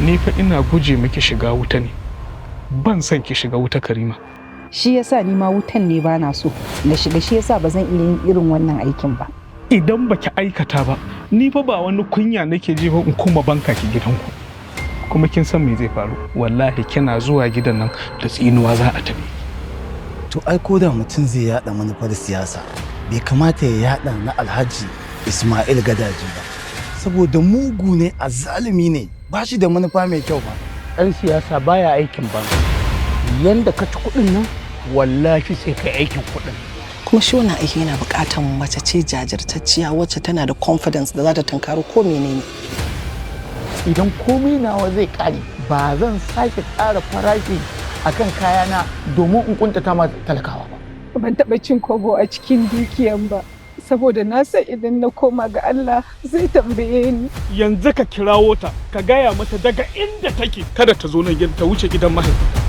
ni fa ina guje miki shiga wuta ne, ban son ki shiga wuta Karima. Shi yasa ni ma wutan ne ba na so na shiga, shi yasa ba zan iya yin irin wannan aikin ba. Idan baki aikata ba, ni fa ba wani kunya nake ji ba in kuma banka ki gidanku. Kuma kin san me zai faru? Wallahi kina zuwa gidan nan da tsinuwa za a tafi. To ai ko da mutum zai yada manufar siyasa, bai kamata ya yada na Alhaji Ismail Gadaji ba. Saboda mugu ne, azzalumi ne, ba shi da manufa mai kyau ba. Ɗan siyasa baya aikin banza. Yanda ka ci kuɗin nan, wallahi sai kai aikin kuɗin. Kuma shi wannan aiki yana buƙatar mace ce jajirtacciya wacce tana da confidence da za ta tunkari ko menene. Idan komai nawa zai ƙare, ba zan sake ƙara farashi akan kayana domin in kuntata ma talakawa ba. Ban taɓa cin kobo a cikin dukiyan ba, saboda na san idan na koma ga Allah zai tambaye ni. Yanzu ka kirawo ta, ka gaya mata daga inda take kada ta zo nan ta wuce gidan mahaifinta.